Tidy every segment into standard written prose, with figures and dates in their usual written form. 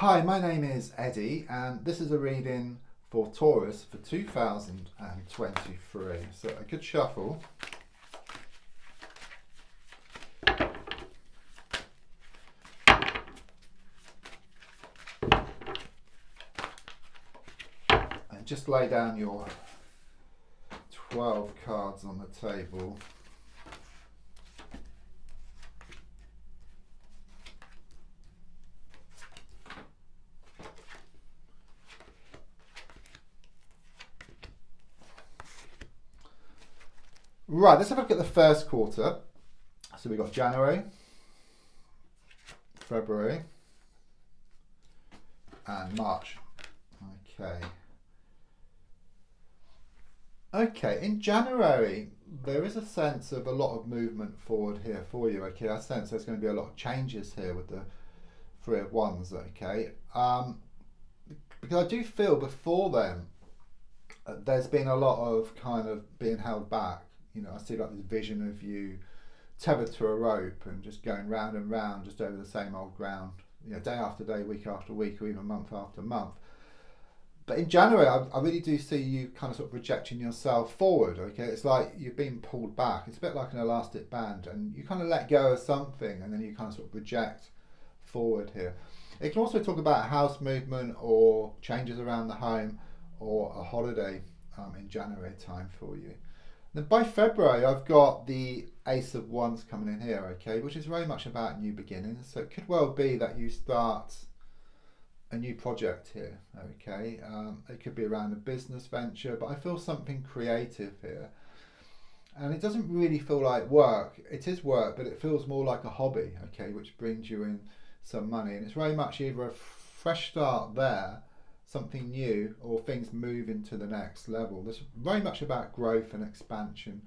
Hi, my name is Eddie, and this is a reading for Taurus for 2023. So a good shuffle. And just lay down your 12 cards on the table. Right, let's have a look at the first quarter. So we've got January, February, and March. Okay, in January, there is a sense of a lot of movement forward here for you, okay? I sense there's going to be a lot of changes here with the Three of Wands, okay? Because I do feel before then, there's been a lot of kind of being held back. You know, I see like this vision of you tethered to a rope and just going round and round just over the same old ground, you know, day after day, week after week, or even month after month. But in January, I really do see you kind of sort of projecting yourself forward, okay? It's like you've been pulled back. It's a bit like an elastic band, and you kind of let go of something and then you kind of sort of project forward here. It can also talk about house movement or changes around the home or a holiday in January time for you. Then by February, I've got the Ace of Wands coming in here, okay, which is very much about new beginnings. So it could well be that you start a new project here, okay. It could be around a business venture, but I feel something creative here. And it doesn't really feel like work. It is work, but it feels more like a hobby, okay, which brings you in some money. And it's very much either a fresh start there, something new, or things moving to the next level. This is very much about growth and expansion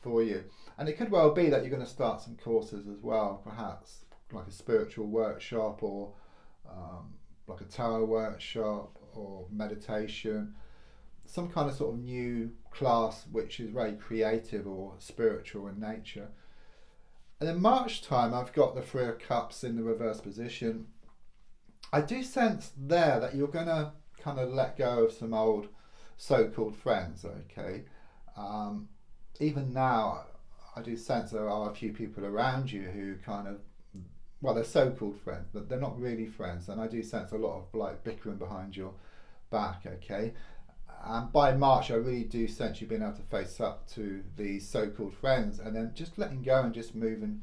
for you. And it could well be that you're going to start some courses as well, perhaps like a spiritual workshop or like a tarot workshop or meditation, some kind of sort of new class which is very creative or spiritual in nature. And in March time, I've got the Three of Cups in the reverse position. I do sense there that you're going to kind of let go of some old so-called friends, okay? Even now, I do sense there are a few people around you who kind of, well, they're so-called friends, but they're not really friends. And I do sense a lot of like bickering behind your back, okay? And by March, I really do sense you being able to face up to these so-called friends and then just letting go and just moving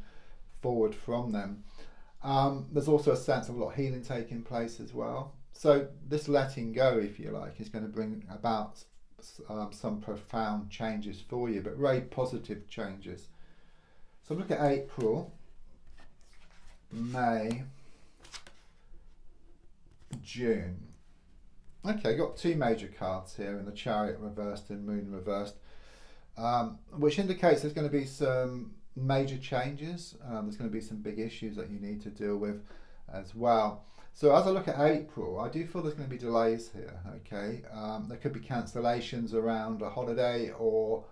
forward from them. There's also a sense of a lot of healing taking place as well. So this letting go, if you like, is going to bring about some profound changes for you, but very positive changes. So look at April, May, June. Okay, got two major cards here in the Chariot reversed and Moon reversed, which indicates there's going to be some major changes. There's going to be some big issues that you need to deal with as well. So as I look at April, I do feel there's going to be delays here, okay? There could be cancellations around a holiday or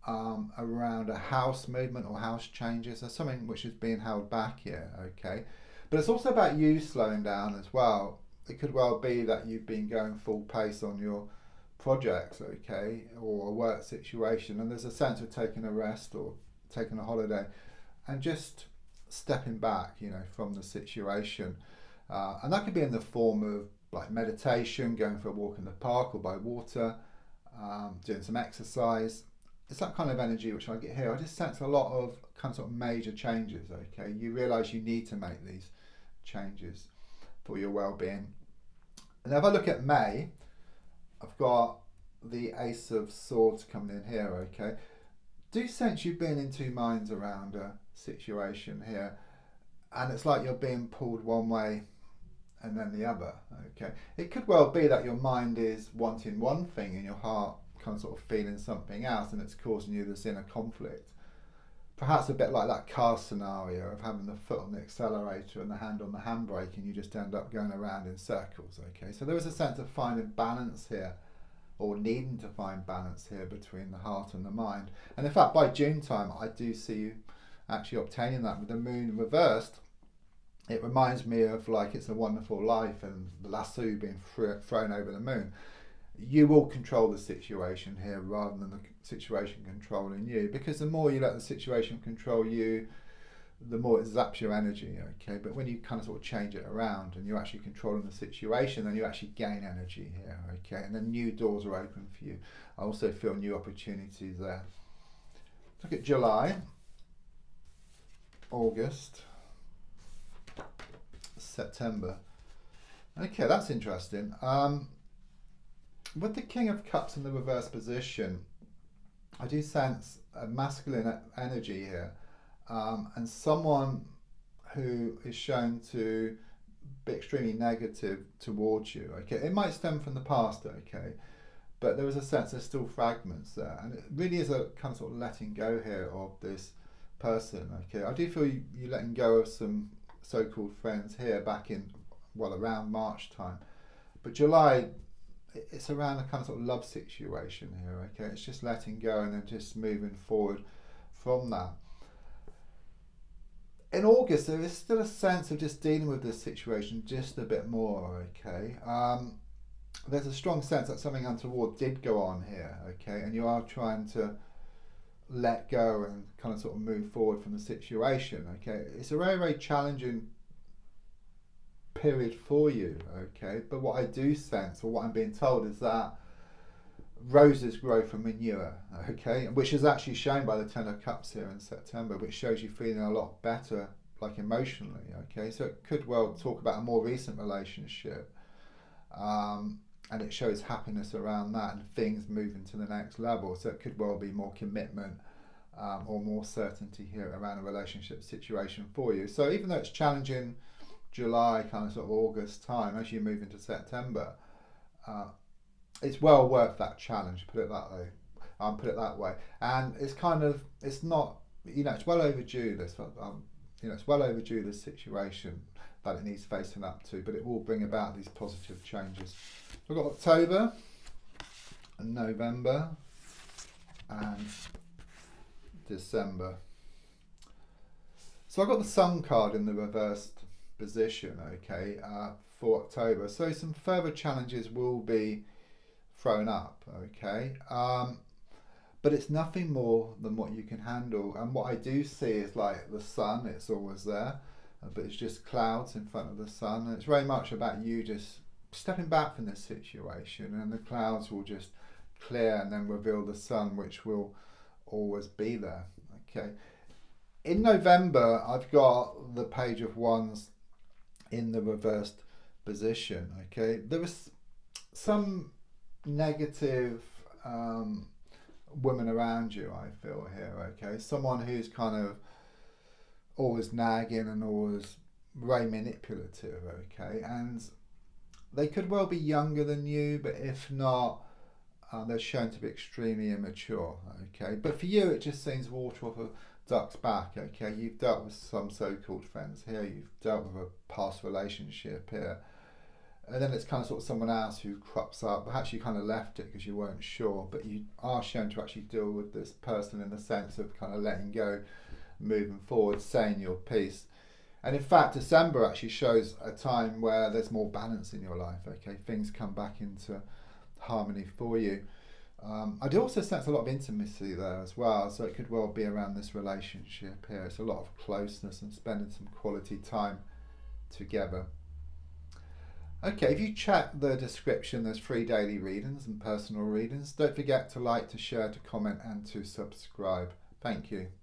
around a house movement or house changes. There's something which is being held back here, okay? But it's also about you slowing down as well. It could well be that you've been going full pace on your projects, okay, or a work situation, and there's a sense of taking a rest or taking a holiday and just stepping back, you know, from the situation. And that could be in the form of like meditation, going for a walk in the park or by water, doing some exercise. It's that kind of energy which I get here. I just sense a lot of kind of sort of major changes, okay? You realise you need to make these changes for your well-being. And if I look at May, I've got the Ace of Swords coming in here, okay? Do sense you've been in two minds around a situation here, and it's like you're being pulled one way and then the other, okay? It could well be that your mind is wanting one thing and your heart kind of sort of feeling something else, and it's causing you this inner conflict. Perhaps a bit like that car scenario of having the foot on the accelerator and the hand on the handbrake, and you just end up going around in circles, okay? So there is a sense of finding balance here, or needing to find balance here between the heart and the mind. And in fact, by June time, I do see you actually obtaining that with the Moon reversed it reminds me of like It's a Wonderful Life and the lasso being thrown over the moon. You will control the situation here rather than the situation controlling you, because the more you let the situation control you, the more it zaps your energy, okay? But when you kind of sort of change it around and you're actually controlling the situation, then you actually gain energy here, okay? And then new doors are open for you. I also feel new opportunities there. Look at July, August, September. Okay, that's interesting. With the King of Cups in the reverse position, I do sense a masculine energy here. And someone who is shown to be extremely negative towards you, okay? It might stem from the past, okay? But there is a sense there's still fragments there. And it really is a kind of sort of letting go here of this person, okay? I do feel you letting go of some so-called friends here back in, well, around March time. But July, it's around a kind of sort of love situation here, okay? It's just letting go and then just moving forward from that. In August, there is still a sense of just dealing with this situation just a bit more, okay? There's a strong sense that something untoward did go on here, okay? And you are trying to let go and kind of sort of move forward from the situation, okay? It's a very, very challenging period for you, okay? But what I do sense, or what I'm being told, is that roses grow from manure, okay, which is actually shown by the Ten of Cups here in September, which shows you feeling a lot better, like emotionally, okay. So it could well talk about a more recent relationship, and it shows happiness around that and things moving to the next level. So it could well be more commitment or more certainty here around a relationship situation for you. So even though it's challenging July, kind of sort of August time, as you move into September, it's well worth that challenge, put it that way. And it's kind of, it's not, it's well overdue, this, it's well overdue, this situation that it needs facing up to, but it will bring about these positive changes. We've got October and November and December. So I've got the Sun card in the reversed position, okay, for October. So some further challenges will be thrown up, okay, but it's nothing more than what you can handle. And what I do see is like the sun, it's always there, but it's just clouds in front of the sun, and it's very much about you just stepping back from this situation, and the clouds will just clear and then reveal the sun, which will always be there, okay. In November, I've got the Page of Wands in the reversed position, okay. There was some negative woman around you, I feel here, okay. Someone who's kind of always nagging and always very manipulative, okay. And they could well be younger than you, but if not, they're shown to be extremely immature, okay. But for you, it just seems water off a duck's back, okay. You've dealt with some so-called friends here, you've dealt with a past relationship here, and then it's kind of sort of someone else who crops up. Perhaps you kind of left it because you weren't sure, but you are shown to actually deal with this person in the sense of kind of letting go, moving forward, saying your piece. And in fact, December actually shows a time where there's more balance in your life, okay? Things come back into harmony for you. I do also sense a lot of intimacy there as well, so it could well be around this relationship here. It's a lot of closeness and spending some quality time together. Okay, if you check the description, there's free daily readings and personal readings. Don't forget to like, to share, to comment and to subscribe. Thank you.